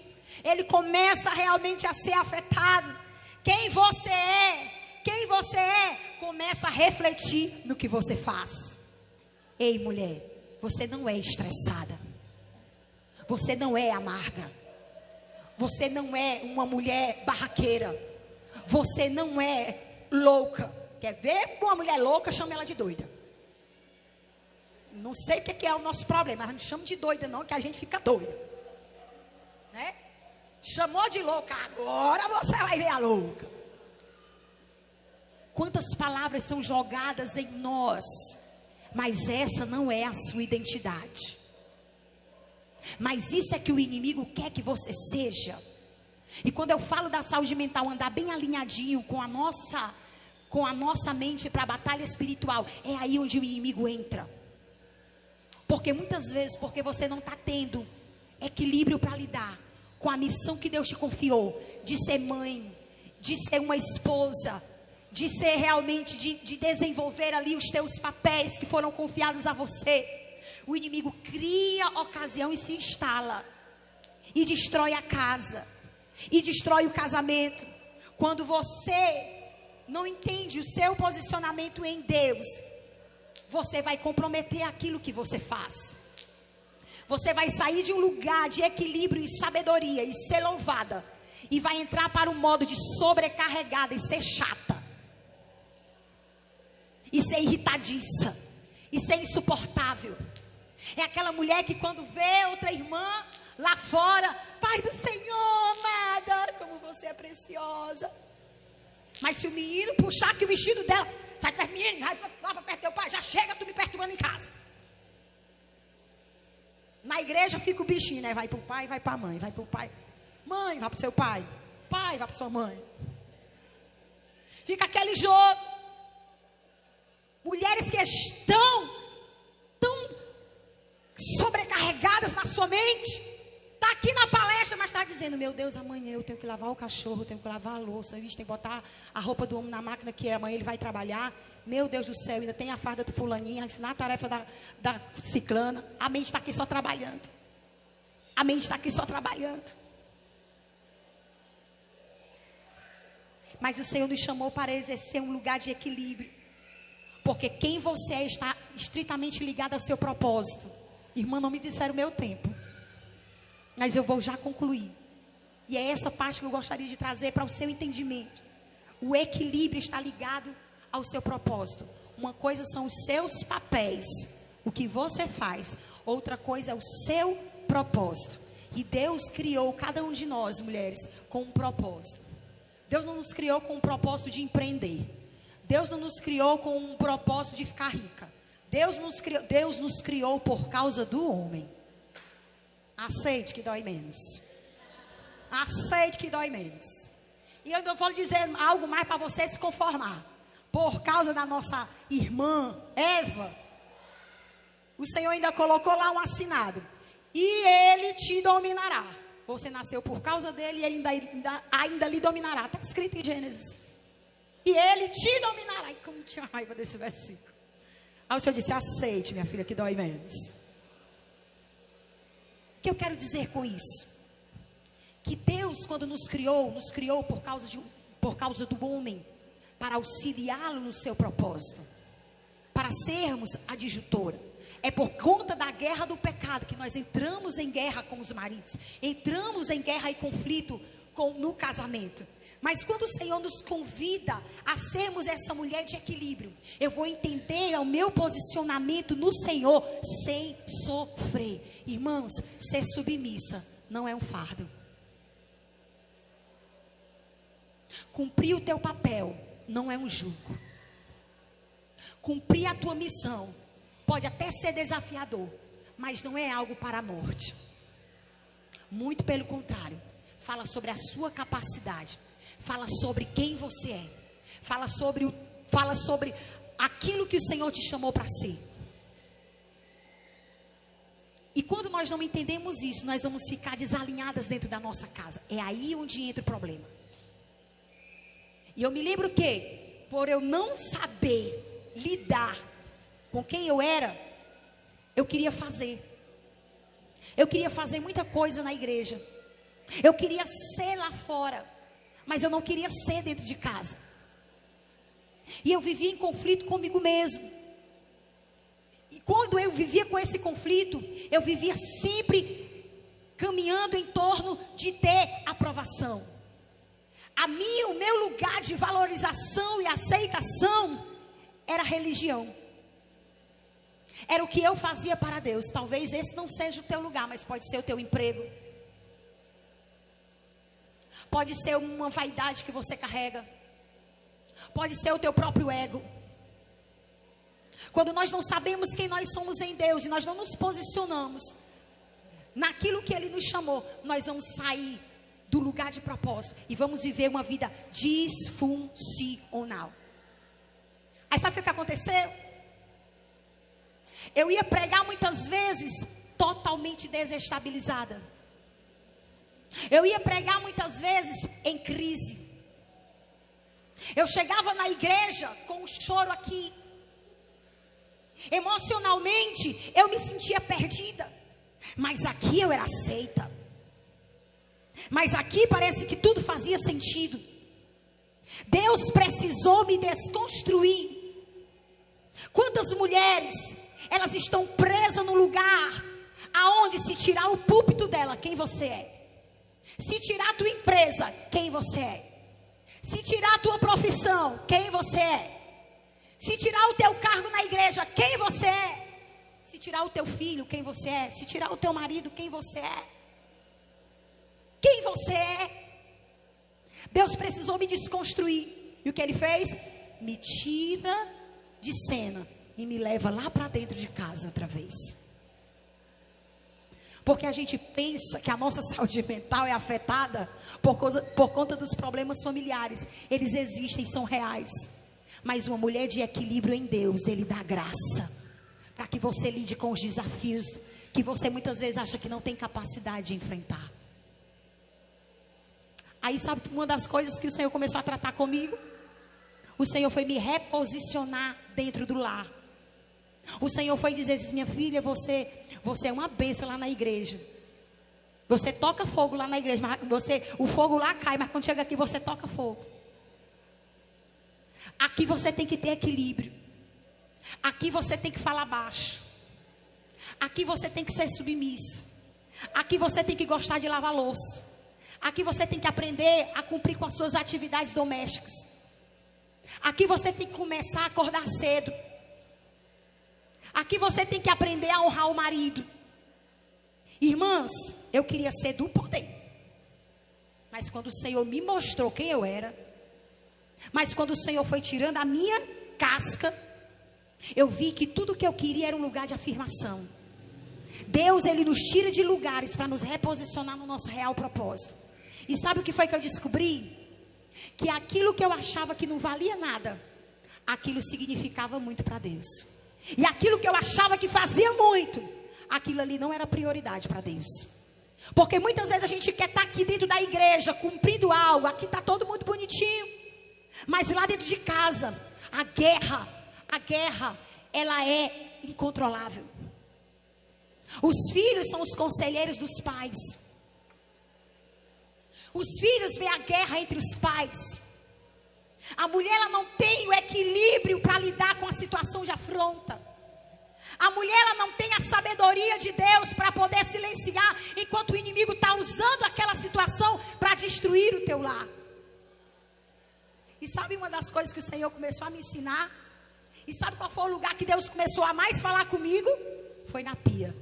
ele começa realmente a ser afetado. Quem você é, começa a refletir no que você faz. Ei, mulher, você não é estressada, você não é amarga, você não é uma mulher barraqueira, você não é louca. Quer ver uma mulher louca? Chama ela de doida. Não sei o que é o nosso problema, mas não chama de doida não, que a gente fica doida, né? Chamou de louca, agora você vai ver a louca. Quantas palavras são jogadas em nós, mas essa não é a sua identidade. Mas isso é que o inimigo quer que você seja. E quando eu falo da saúde mental, andar bem alinhadinho com a nossa mente para a batalha espiritual, é aí onde o inimigo entra. Porque muitas vezes, porque você não está tendo equilíbrio para lidar com a missão que Deus te confiou, de ser mãe, de ser uma esposa, de ser realmente, de desenvolver ali os teus papéis que foram confiados a você. O inimigo cria ocasião e se instala, e destrói a casa, e destrói o casamento. Quando você não entende o seu posicionamento em Deus, você vai comprometer aquilo que você faz. Você vai sair de um lugar de equilíbrio e sabedoria e ser louvada, e vai entrar para um modo de sobrecarregada e ser chata, e ser irritadiça, e ser insuportável. É aquela mulher que quando vê outra irmã lá fora, Pai do Senhor, amada, como você é preciosa. Mas se o menino puxar aqui o vestido dela, sai perto, menino, vai lá para perto do teu pai, já chega tu me perturbando em casa. Na igreja fica o bichinho, né? Vai para o pai, vai para a mãe, vai para o pai. Mãe, vai para o seu pai. Pai, vai para sua mãe. Fica aquele jogo. Mulheres que estão tão sobrecarregadas na sua mente. Está aqui na palestra, mas está dizendo: meu Deus, amanhã eu tenho que lavar o cachorro, eu tenho que lavar a louça, eu tenho que botar a roupa do homem na máquina, que amanhã ele vai trabalhar. Meu Deus do céu, ainda tem a farda do fulaninho, ensinar a tarefa da ciclana. A mente está aqui só trabalhando. A mente está aqui só trabalhando. Mas o Senhor nos chamou para exercer um lugar de equilíbrio. Porque quem você é está estritamente ligado ao seu propósito. Irmã, não me disseram o meu tempo, mas eu vou já concluir. E é essa parte que eu gostaria de trazer para o seu entendimento. O equilíbrio está ligado ao seu propósito. Uma coisa são os seus papéis, o que você faz. Outra coisa é o seu propósito. E Deus criou cada um de nós, mulheres, com um propósito. Deus não nos criou com um propósito de empreender. Deus não nos criou com um propósito de ficar rica. Deus nos criou por causa do homem. Aceite que dói menos. Aceite que dói menos. E eu vou lhe dizer algo mais para você se conformar. Por causa da nossa irmã Eva, o Senhor ainda colocou lá um assinado: e ele te dominará. Você nasceu por causa dele e ele ainda lhe dominará. Está escrito em Gênesis. E ele te dominará. E como tinha raiva desse versículo. Aí o Senhor disse: aceite, minha filha, que dói menos. O que eu quero dizer com isso? Que Deus, quando nos criou por causa do homem, para auxiliá-lo no seu propósito, para sermos adjutora. É por conta da guerra do pecado que nós entramos em guerra com os maridos, entramos em guerra e conflito no casamento. Mas quando o Senhor nos convida a sermos essa mulher de equilíbrio, eu vou entender o meu posicionamento no Senhor sem sofrer. Irmãos, ser submissa não é um fardo. Cumprir o teu papel não é um jugo. Cumprir a tua missão pode até ser desafiador, mas não é algo para a morte. Muito pelo contrário, fala sobre a sua capacidade, fala sobre quem você é, fala sobre aquilo que o Senhor te chamou para ser. E quando nós não entendemos isso, nós vamos ficar desalinhadas dentro da nossa casa. É aí onde entra o problema. E eu me lembro que, por eu não saber lidar com quem eu era, eu queria fazer. Eu queria fazer muita coisa na igreja. Eu queria ser lá fora, mas eu não queria ser dentro de casa. E eu vivia em conflito comigo mesmo. E quando eu vivia com esse conflito, eu vivia sempre caminhando em torno de ter aprovação. O meu lugar de valorização e aceitação era religião. Era o que eu fazia para Deus. Talvez esse não seja o teu lugar, mas pode ser o teu emprego. Pode ser uma vaidade que você carrega. Pode ser o teu próprio ego. Quando nós não sabemos quem nós somos em Deus e nós não nos posicionamos naquilo que Ele nos chamou, nós vamos sair do lugar de propósito e vamos viver uma vida disfuncional. Aí sabe o que aconteceu? Eu ia pregar muitas vezes totalmente desestabilizada. Eu ia pregar muitas vezes em crise. Eu chegava na igreja com um choro aqui. Emocionalmente eu me sentia perdida. Mas aqui eu era aceita. Mas aqui parece que tudo fazia sentido. Deus precisou me desconstruir. Quantas mulheres, elas estão presas no lugar aonde se tirar o púlpito dela, quem você é? Se tirar a tua empresa, quem você é? Se tirar a tua profissão, quem você é? Se tirar o teu cargo na igreja, quem você é? Se tirar o teu filho, quem você é? Se tirar o teu marido, quem você é? Quem você é? Deus precisou me desconstruir. E o que Ele fez? Me tira de cena e me leva lá para dentro de casa outra vez. Porque a gente pensa que a nossa saúde mental é afetada por conta dos problemas familiares. Eles existem, são reais. Mas uma mulher de equilíbrio em Deus, Ele dá graça para que você lide com os desafios que você muitas vezes acha que não tem capacidade de enfrentar. Aí sabe uma das coisas que o Senhor começou a tratar comigo? O Senhor foi me reposicionar dentro do lar. O Senhor foi dizer assim: minha filha, você é uma bênção lá na igreja. Você toca fogo lá na igreja, mas o fogo lá cai, mas quando chega aqui você toca fogo. Aqui você tem que ter equilíbrio. Aqui você tem que falar baixo. Aqui você tem que ser submissa. Aqui você tem que gostar de lavar louça. Aqui você tem que aprender a cumprir com as suas atividades domésticas. Aqui você tem que começar a acordar cedo. Aqui você tem que aprender a honrar o marido. Irmãs, eu queria ser do poder. Mas quando o Senhor me mostrou quem eu era, mas quando o Senhor foi tirando a minha casca, eu vi que tudo que eu queria era um lugar de afirmação. Deus, Ele nos tira de lugares para nos reposicionar no nosso real propósito. E sabe o que foi que eu descobri? Que aquilo que eu achava que não valia nada, aquilo significava muito para Deus. E aquilo que eu achava que fazia muito, aquilo ali não era prioridade para Deus. Porque muitas vezes a gente quer estar aqui dentro da igreja, cumprindo algo, aqui está todo mundo bonitinho. Mas lá dentro de casa, a guerra, ela é incontrolável. Os filhos são os conselheiros dos pais. Os filhos veem a guerra entre os pais. A mulher, ela não tem o equilíbrio para lidar com a situação de afronta. A mulher, ela não tem a sabedoria de Deus para poder silenciar enquanto o inimigo está usando aquela situação para destruir o teu lar. E sabe uma das coisas que o Senhor começou a me ensinar? E sabe qual foi o lugar que Deus começou a mais falar comigo? Foi na pia.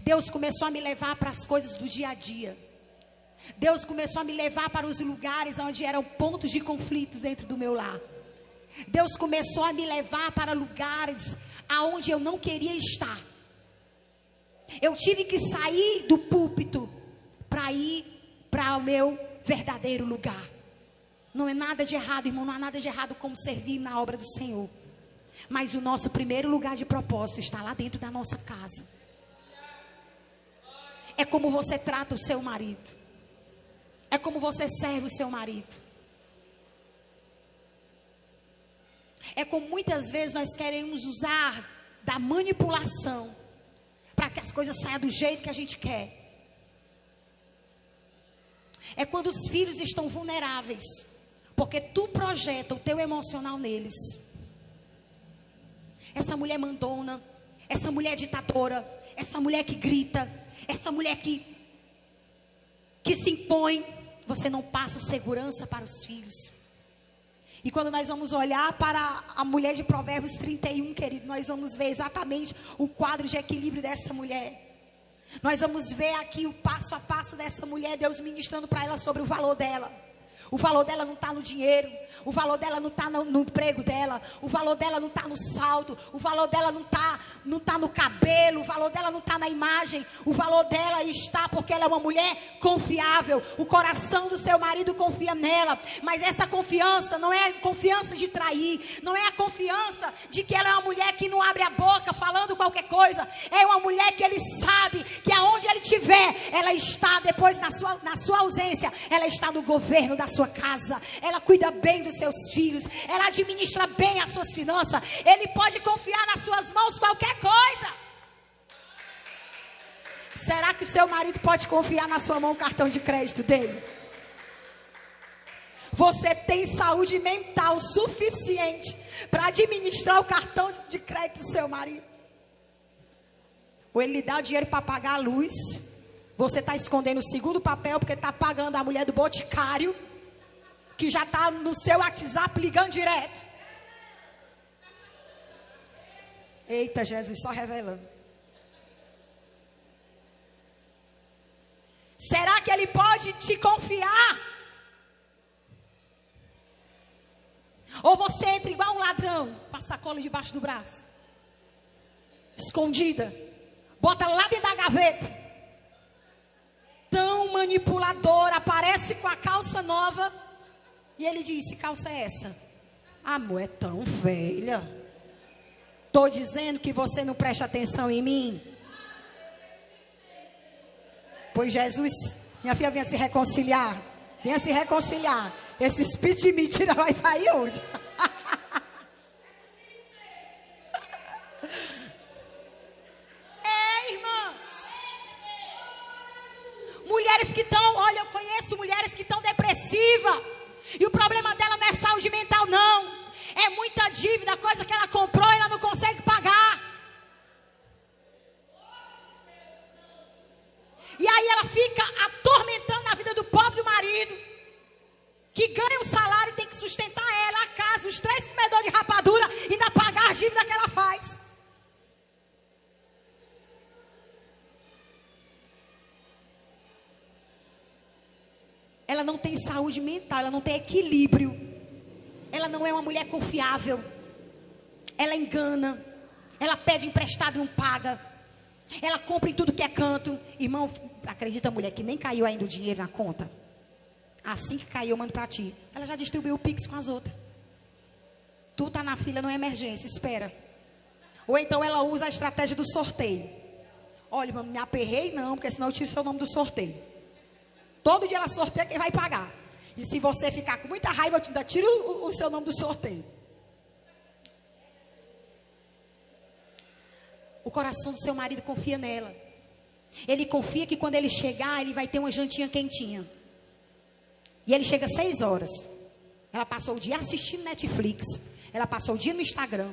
Deus começou a me levar para as coisas do dia a dia. Deus começou a me levar para os lugares onde eram pontos de conflitos dentro do meu lar. Deus começou a me levar para lugares aonde eu não queria estar. Eu tive que sair do púlpito para ir para o meu verdadeiro lugar. Não é nada de errado, irmão, não há nada de errado como servir na obra do Senhor. Mas o nosso primeiro lugar de propósito está lá dentro da nossa casa. É como você trata o seu marido. É como você serve o seu marido. É como muitas vezes nós queremos usar da manipulação para que as coisas saiam do jeito que a gente quer. É quando os filhos estão vulneráveis, porque tu projeta o teu emocional neles. Essa mulher mandona, essa mulher ditadora, essa mulher que grita, essa mulher que se impõe, você não passa segurança para os filhos. E quando nós vamos olhar para a mulher de Provérbios 31, querido, nós vamos ver exatamente o quadro de equilíbrio dessa mulher. Nós vamos ver aqui o passo a passo dessa mulher, Deus ministrando para ela sobre o valor dela. O valor dela não está no dinheiro. O valor dela não está no emprego dela. O valor dela não está no saldo. O valor dela não tá no cabelo. O valor dela não está na imagem. O valor dela está porque ela é uma mulher confiável. O coração do seu marido confia nela. Mas essa confiança não é confiança de trair. Não é a confiança de que ela é uma mulher que não abre a boca falando qualquer coisa. É uma mulher que ele sabe que aonde ele estiver, ela está depois na sua ausência. Ela está no governo da sua casa. Ela cuida bem dos seus filhos. Ela administra bem as suas finanças. Ele pode confiar nas suas mãos qualquer coisa. Será que o seu marido pode confiar na sua mão o cartão de crédito dele? Você tem saúde mental suficiente para administrar o cartão de crédito do seu marido? Ou ele lhe dá o dinheiro para pagar a luz, você está escondendo o segundo papel porque está pagando a mulher do boticário, que já está no seu WhatsApp ligando direto. Eita, Jesus, só revelando. Será que ele pode te confiar? Ou você entra igual um ladrão, com a sacola debaixo do braço, escondida, bota lá dentro da gaveta. Tão manipulador, aparece com a calça nova. E ele diz: que calça é essa? Amor, é tão velha. Estou dizendo que você não presta atenção em mim. Pois Jesus, minha filha, venha se reconciliar. Venha se reconciliar. Esse espírito de mentira vai sair hoje. Mulheres que estão, olha, eu conheço mulheres que estão depressivas. E o problema dela não é saúde mental, não. É muita dívida, coisa que ela comprou e ela não consegue pagar. E aí ela fica atormentando a vida do pobre do marido, que ganha um salário e tem que sustentar ela, a casa, os 3 comedores de rapadura, e ainda pagar a dívida que ela faz. Ela não tem saúde mental, ela não tem equilíbrio. Ela não é uma mulher confiável. Ela engana. Ela pede emprestado e não paga. Ela compra em tudo que é canto. Irmão, acredita, mulher, que nem caiu ainda o dinheiro na conta. Assim que caiu, eu mando para ti. Ela já distribuiu o Pix com as outras. Tu tá na fila, não é emergência, espera. Ou então ela usa a estratégia do sorteio. Olha, irmão, me aperrei não, porque senão eu tiro o seu nome do sorteio. Todo dia ela sorteia quem vai pagar. E se você ficar com muita raiva, eu ainda tiro o seu nome do sorteio. O coração do seu marido confia nela. Ele confia que quando ele chegar, ele vai ter uma jantinha quentinha. E ele chega às 6 horas. Ela passou o dia assistindo Netflix. Ela passou o dia no Instagram.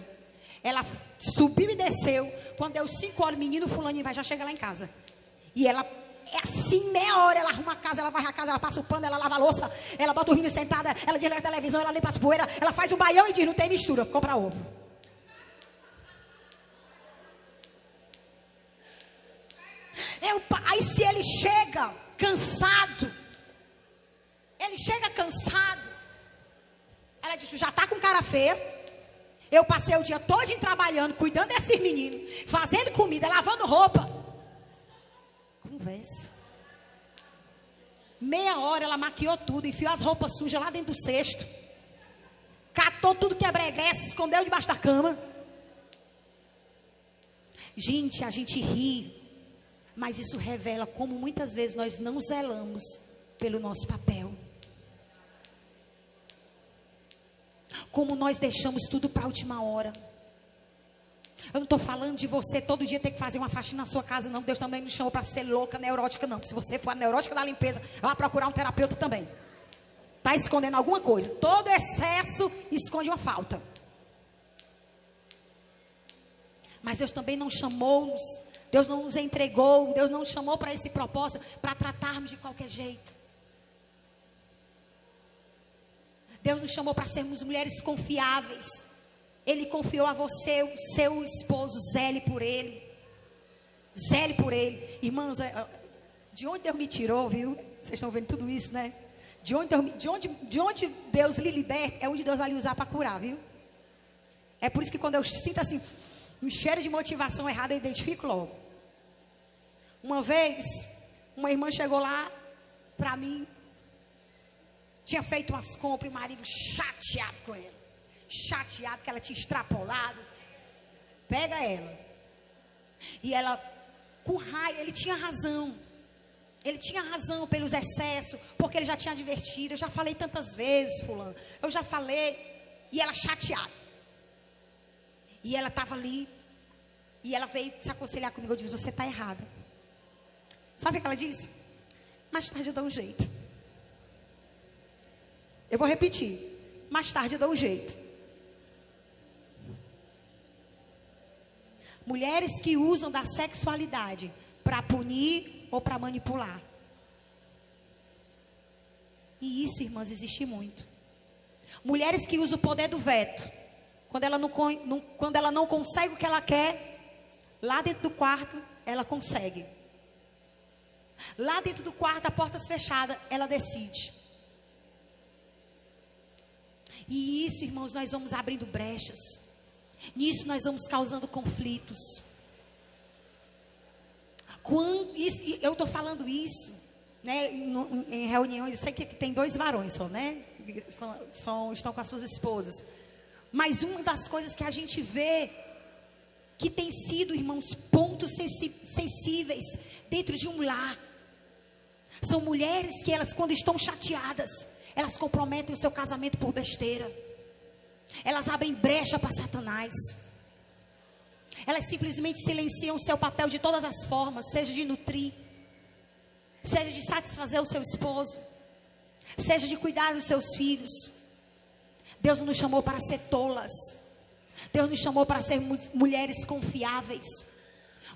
Ela subiu e desceu. Quando deu 5 horas, menino fulaninho vai já chegar lá em casa. E ela... é assim, meia hora, ela arruma a casa, ela varre a casa, ela passa o pano, ela lava a louça, ela bota o menino sentada, ela desliga a televisão, ela limpa as poeiras, ela faz um baião e diz: não tem mistura, compra ovo. Aí se ele chega cansado, ela diz: já está com cara feia, eu passei o dia todo trabalhando, cuidando desses meninos, fazendo comida, lavando roupa. Conversa. Meia hora ela maquiou tudo, enfiou as roupas sujas lá dentro do cesto, catou tudo que é breguessa, escondeu debaixo da cama. Gente, a gente ri, mas isso revela como muitas vezes nós não zelamos pelo nosso papel. Como nós deixamos tudo para a última hora. Eu não estou falando de você todo dia ter que fazer uma faxina na sua casa, não. Deus também não chamou para ser louca, neurótica, não. Se você for a neurótica da limpeza, vá procurar um terapeuta também. Está escondendo alguma coisa. Todo excesso esconde uma falta. Mas Deus também não chamou-nos, Deus não nos entregou, Deus não nos chamou para esse propósito, para tratarmos de qualquer jeito. Deus nos chamou para sermos mulheres confiáveis. Ele confiou a você, o seu esposo, zele por ele. Zele por ele. Irmãos, de onde Deus me tirou, viu? Vocês estão vendo tudo isso, né? De onde Deus lhe liberta, é onde Deus vai lhe usar para curar, viu? É por isso que quando eu sinto assim, um cheiro de motivação errada, eu identifico logo. Uma vez, uma irmã chegou lá para mim, tinha feito umas compras e o marido chateado com ela. Chateado que ela tinha extrapolado. Pega ela. E ela, com raiva, ele tinha razão. Ele tinha razão pelos excessos, porque ele já tinha advertido. Eu já falei tantas vezes, fulano. Eu já falei. E ela chateada. E ela estava ali. E ela veio se aconselhar comigo. Eu disse, você está errada. Sabe o que ela disse? Mais tarde eu dou um jeito. Eu vou repetir. Mais tarde eu dou um jeito. Mulheres que usam da sexualidade para punir ou para manipular. E isso, irmãs, existe muito. Mulheres que usam o poder do veto. Quando ela não consegue o que ela quer, lá dentro do quarto, ela consegue. Lá dentro do quarto, a portas fechadas, ela decide. E isso, irmãos, nós vamos abrindo brechas. Nisso nós vamos causando conflitos. Eu estou falando isso, né, em reuniões. Eu sei que tem 2 varões só, né? Estão com as suas esposas. Mas uma das coisas que a gente vê, que tem sido, irmãos, pontos sensíveis dentro de um lar, são mulheres que elas, quando estão chateadas, elas comprometem o seu casamento por besteira. Elas abrem brecha para Satanás. Elas simplesmente silenciam o seu papel de todas as formas, seja de nutrir, seja de satisfazer o seu esposo, seja de cuidar dos seus filhos. Deus nos chamou para ser tolas. Deus nos chamou para ser mulheres confiáveis,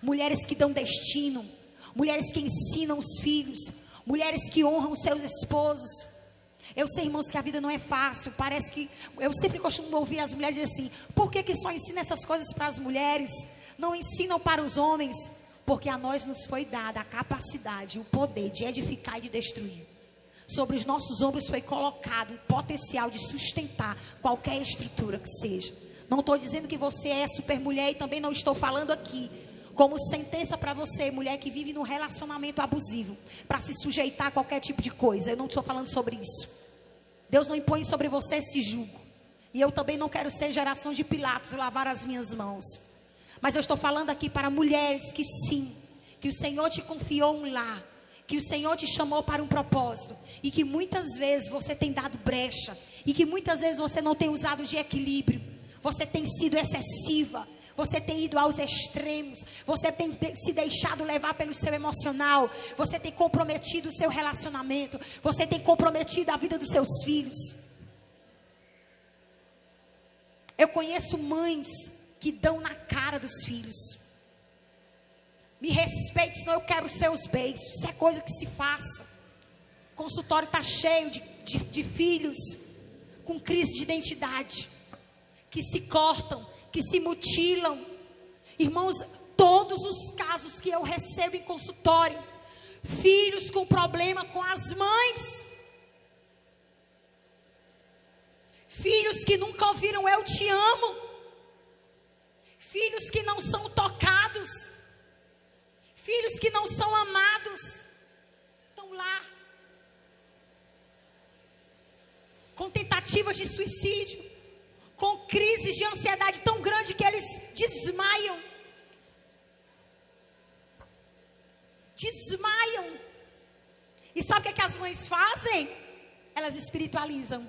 mulheres que dão destino, mulheres que ensinam os filhos, mulheres que honram os seus esposos. Eu sei, irmãos, que a vida não é fácil. Parece que, eu sempre costumo ouvir as mulheres dizer assim, por que só ensina essas coisas para as mulheres? Não ensinam para os homens? Porque a nós nos foi dada a capacidade, o poder de edificar e de destruir. Sobre os nossos ombros foi colocado o potencial de sustentar qualquer estrutura que seja. Não estou dizendo que você é super mulher, e também não estou falando aqui como sentença para você, mulher que vive num relacionamento abusivo, para se sujeitar a qualquer tipo de coisa. Eu não estou falando sobre isso. Deus não impõe sobre você esse jugo. E eu também não quero ser geração de Pilatos e lavar as minhas mãos. Mas eu estou falando aqui para mulheres que sim, que o Senhor te confiou um lar, que o Senhor te chamou para um propósito, e que muitas vezes você tem dado brecha, e que muitas vezes você não tem usado de equilíbrio. Você tem sido excessiva. Você tem ido aos extremos. Você tem se deixado levar pelo seu emocional. Você tem comprometido o seu relacionamento. Você tem comprometido a vida dos seus filhos. Eu conheço mães que dão na cara dos filhos. Me respeite, senão eu quero os seus beijos. Isso é coisa que se faça. O consultório está cheio de filhos com crise de identidade, que se cortam, que se mutilam. Irmãos, todos os casos que eu recebo em consultório, filhos com problema com as mães, filhos que nunca ouviram eu te amo, filhos que não são tocados, filhos que não são amados, estão lá com tentativas de suicídio, com crises de ansiedade tão grande que eles desmaiam. Desmaiam. E sabe o que as mães fazem? Elas espiritualizam.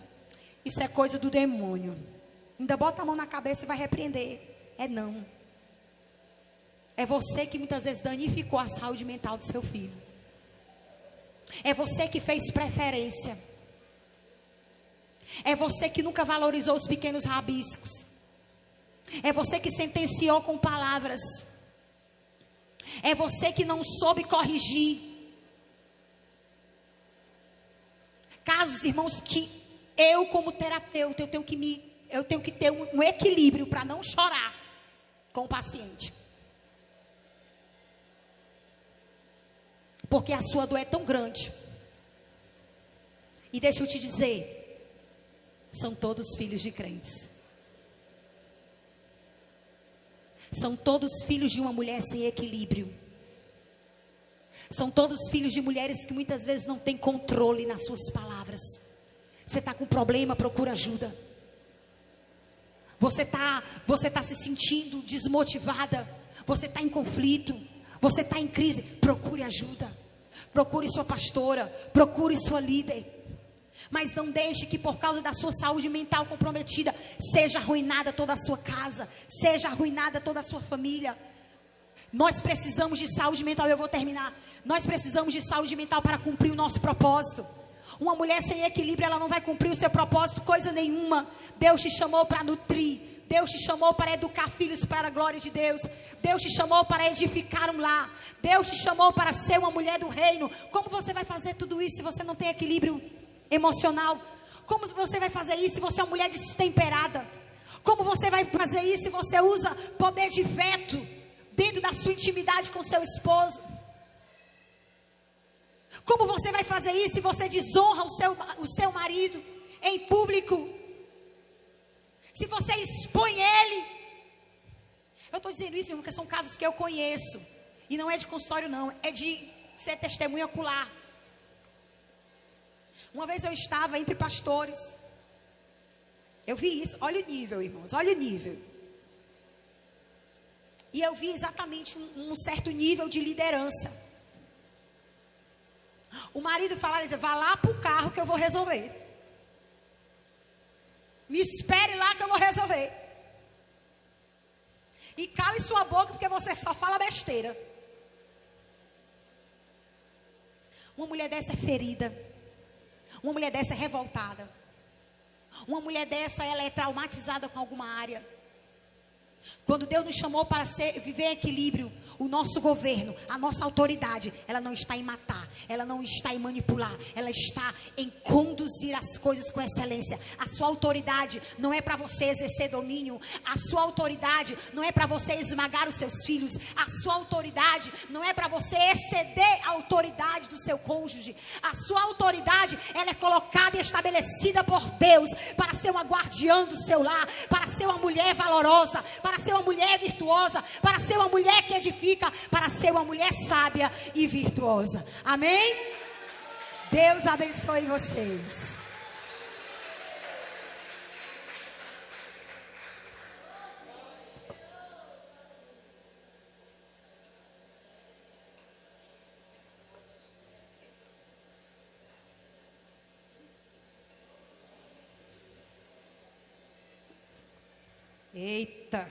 Isso é coisa do demônio. Ainda bota a mão na cabeça e vai repreender. É não. É você que muitas vezes danificou a saúde mental do seu filho. É você que fez preferência. É você que nunca valorizou os pequenos rabiscos. É você que sentenciou com palavras. É você que não soube corrigir. Casos, irmãos, que eu como terapeuta, eu tenho que ter um equilíbrio para não chorar com o paciente. Porque a sua dor é tão grande. E deixa eu te dizer, são todos filhos de crentes. São todos filhos de uma mulher sem equilíbrio. São todos filhos de mulheres que muitas vezes não têm controle nas suas palavras. Você está com problema, procura ajuda. Você tá se sentindo desmotivada. Você está em conflito. Você está em crise, procure ajuda. Procure sua pastora, procure sua líder. Mas não deixe que por causa da sua saúde mental comprometida, seja arruinada toda a sua casa, seja arruinada toda a sua família. Nós precisamos de saúde mental, eu vou terminar. Nós precisamos de saúde mental para cumprir o nosso propósito. Uma mulher sem equilíbrio, ela não vai cumprir o seu propósito, coisa nenhuma. Deus te chamou para nutrir. Deus te chamou para educar filhos para a glória de Deus. Deus te chamou para edificar um lar. Deus te chamou para ser uma mulher do reino. Como você vai fazer tudo isso se você não tem equilíbrio emocional? Como você vai fazer isso se você é uma mulher destemperada? Como você vai fazer isso se você usa poder de veto dentro da sua intimidade com seu esposo? Como você vai fazer isso se você desonra o seu marido em público? Se você expõe ele? Eu estou dizendo isso porque são casos que eu conheço. E não é de consultório não, é de ser testemunha ocular. Uma vez eu estava entre pastores. Eu vi isso, olha o nível, irmãos, olha o nível. E eu vi exatamente um certo nível de liderança. O marido falava, vá lá para o carro que eu vou resolver. Me espere lá que eu vou resolver. E cale sua boca porque você só fala besteira. Uma mulher dessa é ferida. Uma mulher dessa é revoltada. Uma mulher dessa, ela é traumatizada com alguma área. Quando Deus nos chamou para viver em equilíbrio, o nosso governo, a nossa autoridade, ela não está em matar, ela não está em manipular, ela está em conduzir as coisas com excelência. A sua autoridade não é para você exercer domínio, a sua autoridade não é para você esmagar os seus filhos, a sua autoridade não é para você exceder a autoridade do seu cônjuge. A sua autoridade, ela é colocada e estabelecida por Deus para ser uma guardiã do seu lar, para ser uma mulher valorosa, para ser uma mulher virtuosa, para ser uma mulher que edifica, para ser uma mulher sábia e virtuosa. Amém? Deus abençoe vocês. Eita.